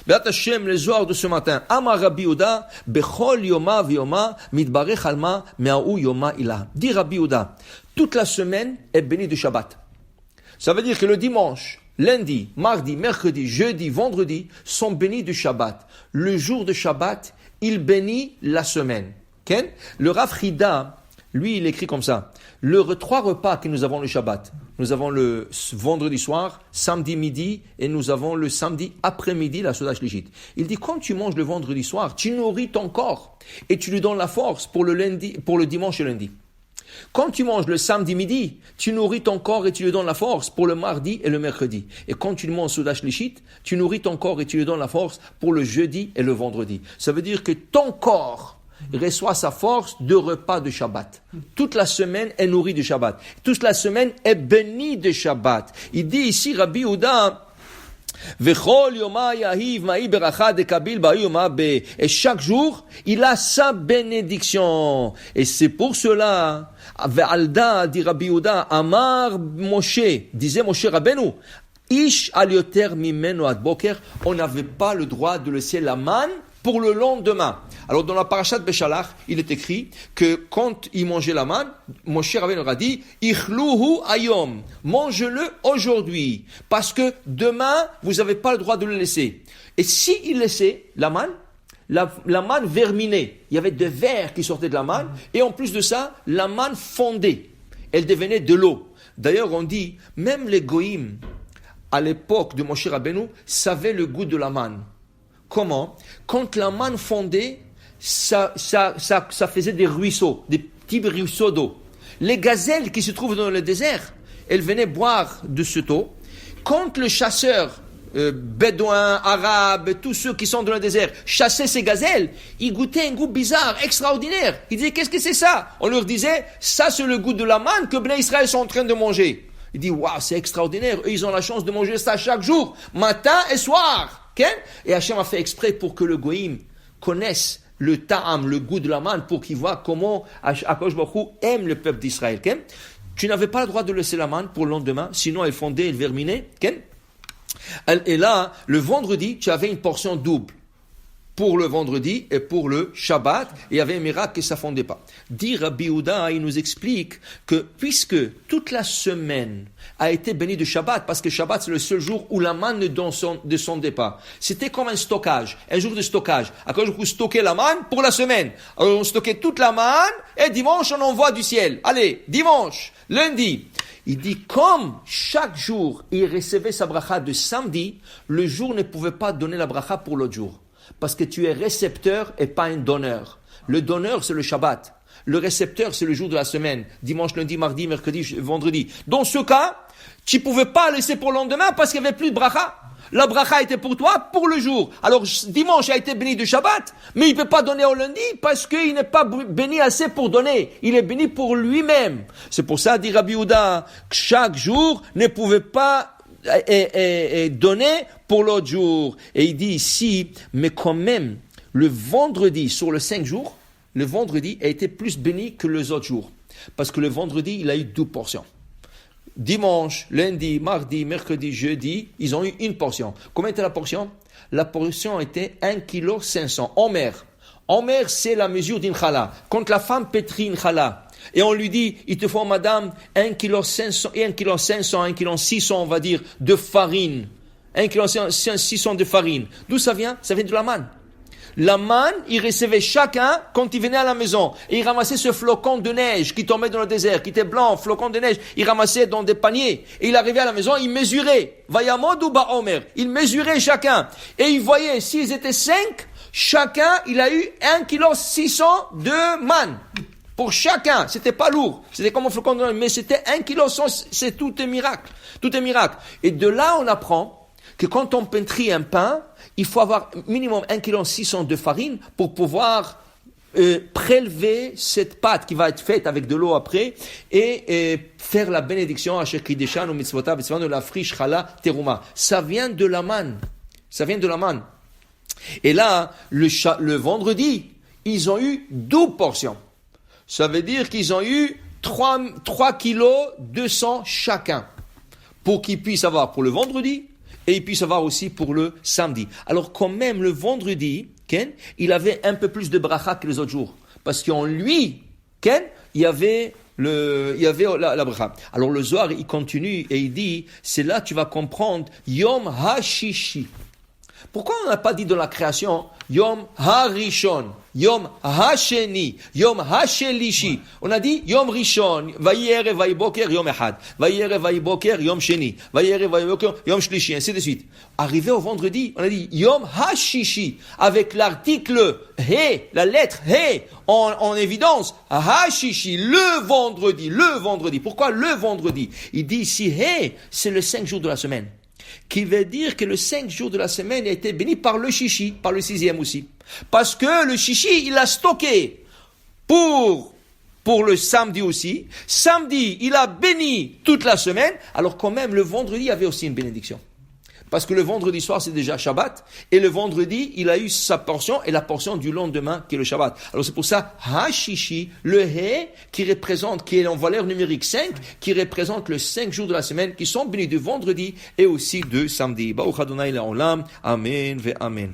Ve'at Hashem, le Zohar de ce matin. Amar Rabbi Yehuda, bechol yoma v'yoma, mitbarech alma, me'ahu yoma ilah. Dit Rabbi Yehuda, toute la semaine est bénie de Shabbat. Ça veut dire que le dimanche, lundi, mardi, mercredi, jeudi, vendredi sont bénis du Shabbat. Le jour de Shabbat, il bénit la semaine. Okay? Le Rav Chida, lui, il écrit comme ça. Trois repas que nous avons le Shabbat. Nous avons le vendredi soir, samedi midi, et nous avons le samedi après-midi, la Soda Shlishit. Il dit, quand tu manges le vendredi soir, tu nourris ton corps et tu lui donnes la force pour le dimanche et lundi. Quand tu manges le samedi midi, tu nourris ton corps et tu lui donnes la force pour le mardi et le mercredi. Et quand tu manges Soda Shlishit, tu nourris ton corps et tu lui donnes la force pour le jeudi et le vendredi. Ça veut dire que ton corps reçoit sa force de repas de Shabbat. Toute la semaine est nourrie de Shabbat. Toute la semaine est bénie de Shabbat. Il dit ici, Rabbi Yehuda, et chaque jour, il a sa bénédiction. Et c'est pour cela, Ve'alda, dit Rabbi Yehuda, Amar Moshe, disait Moshe Rabbeinu, Ish al yoter mimenu ad boker, on n'avait pas le droit de laisser la manne pour le lendemain. Alors dans la parashat Beshalach, il est écrit que quand il mangeait la manne, Moshe Rabbeinu a dit Ichluhu ayom, mange-le aujourd'hui, parce que demain vous n'avez pas le droit de le laisser. Et si il laissait la manne verminait, il y avait des vers qui sortaient de la manne, et en plus de ça, la manne fondait, elle devenait de l'eau. D'ailleurs, on dit même les goïms à l'époque de Moshe Rabbeinu savaient le goût de la manne. Comment? Quand la manne fondait, ça faisait des ruisseaux, des petits ruisseaux d'eau. Les gazelles qui se trouvent dans le désert, elles venaient boire de cette eau. Quand le chasseur, bédouin, arabe, tous ceux qui sont dans le désert, chassaient ces gazelles, ils goûtaient un goût bizarre, extraordinaire. Ils disaient, qu'est-ce que c'est ça? On leur disait, ça c'est le goût de la manne que Bnei Israël sont en train de manger. Ils disent, waouh, c'est extraordinaire. Eux, ils ont la chance de manger ça chaque jour, matin et soir. Et Hachem a fait exprès pour que le goïm connaisse le ta'am, le goût de la manne, pour qu'il voit comment Akadosh Baruch Hu aime le peuple d'Israël. Tu n'avais pas le droit de laisser la manne pour le lendemain, sinon elle fondait, elle verminait. Et là, le vendredi, tu avais une portion double pour le vendredi et pour le Shabbat, et il y avait un miracle que ça ne fondait pas. Dit Rabbi Yehuda, il nous explique que puisque toute la semaine a été bénie de Shabbat, parce que Shabbat c'est le seul jour où la manne ne descendait pas. C'était comme un stockage, un jour de stockage. À cause où stocker la manne pour la semaine. Alors on stockait toute la manne, et dimanche on envoie du ciel. Allez, dimanche, lundi. Il dit, comme chaque jour il recevait sa bracha de samedi, le jour ne pouvait pas donner la bracha pour l'autre jour. Parce que tu es récepteur et pas un donneur. Le donneur, c'est le Shabbat. Le récepteur, c'est le jour de la semaine. Dimanche, lundi, mardi, mercredi, vendredi. Dans ce cas, tu ne pouvais pas laisser pour le lendemain parce qu'il n'y avait plus de bracha. La bracha était pour toi, pour le jour. Alors, dimanche a été béni de Shabbat, mais il ne peut pas donner au lundi parce qu'il n'est pas béni assez pour donner. Il est béni pour lui-même. C'est pour ça, dit Rabbi Yehuda, que chaque jour ne pouvait pas et donné pour l'autre jour. Et il dit ici, mais quand même, le vendredi, sur les 5 jours, le vendredi a été plus béni que les autres jours. Parce que le vendredi, il a eu 2 portions. Dimanche, lundi, mardi, mercredi, jeudi, ils ont eu 1 portion. Combien était la portion? La portion était 1,5 kg. Omer. Omer, c'est la mesure d'une challah. Quand la femme pétrit une challah, et on lui dit, il te faut, madame, 1,5 kg et 1,6 kg, on va dire, de farine. 1,6 kg de farine. D'où ça vient? Ça vient de la manne. La manne, il recevait chacun quand il venait à la maison. Et il ramassait ce flocon de neige qui tombait dans le désert, qui était blanc, flocon de neige. Il ramassait dans des paniers. Et il arrivait à la maison, il mesurait. Vayamod ou Ba'omer. Il mesurait chacun. Et il voyait, s'ils étaient 5, chacun, il a eu 1,6 kg de manne. Pour chacun, c'était pas lourd, c'était comme un flocon de neige, mais c'était 1,1 kg, c'est tout un miracle, tout un miracle. Et de là, on apprend que quand on pétrit un pain, il faut avoir minimum 1,6 kg de farine pour pouvoir prélever cette pâte qui va être faite avec de l'eau après et faire la bénédiction à Shekideshan ou Mitzvotav, de la friche chala teruma. Ça vient de la manne, ça vient de la manne. Et là, le vendredi, ils ont eu 12 portions. Ça veut dire qu'ils ont eu 3,2 kg chacun pour qu'ils puissent avoir pour le vendredi et il puisse avoir aussi pour le samedi. Alors quand même le vendredi, Ken, il avait un peu plus de bracha que les autres jours. Parce qu'en lui, Ken, il y avait la bracha. Alors le Zohar, il continue et il dit, c'est là que tu vas comprendre Yom HaShishi. Pourquoi on n'a pas dit dans la création Yom HaRishon, Yom HaSheni, Yom HaShelishi? On a dit Yom Rishon, Vayere Vayboker Yom Echad, Vayere Vayboker Yom Sheni, Vayere Vayboker Yom Shlishi, ainsi de suite. Arrivé au vendredi, on a dit Yom HaShishi, avec l'article He, la lettre He, en évidence, HaShishi, le vendredi. Pourquoi le vendredi? Il dit ici He, c'est le 5 jours de la semaine. Qui veut dire que le 5 jours de la semaine a été béni par le chichi, par le 6e aussi. Parce que le chichi, il a stocké pour le samedi aussi. Samedi, il a béni toute la semaine, alors quand même le vendredi, il y avait aussi une bénédiction. Parce que le vendredi soir, c'est déjà Shabbat, et le vendredi, il a eu sa portion, et la portion du lendemain, qui est le Shabbat. Alors c'est pour ça, HaShishi, le He, qui est en valeur numérique 5, qui représente les 5 jours de la semaine, qui sont bénis de vendredi, et aussi de samedi. Baruch Adonai La'olam, Amen ve Amen.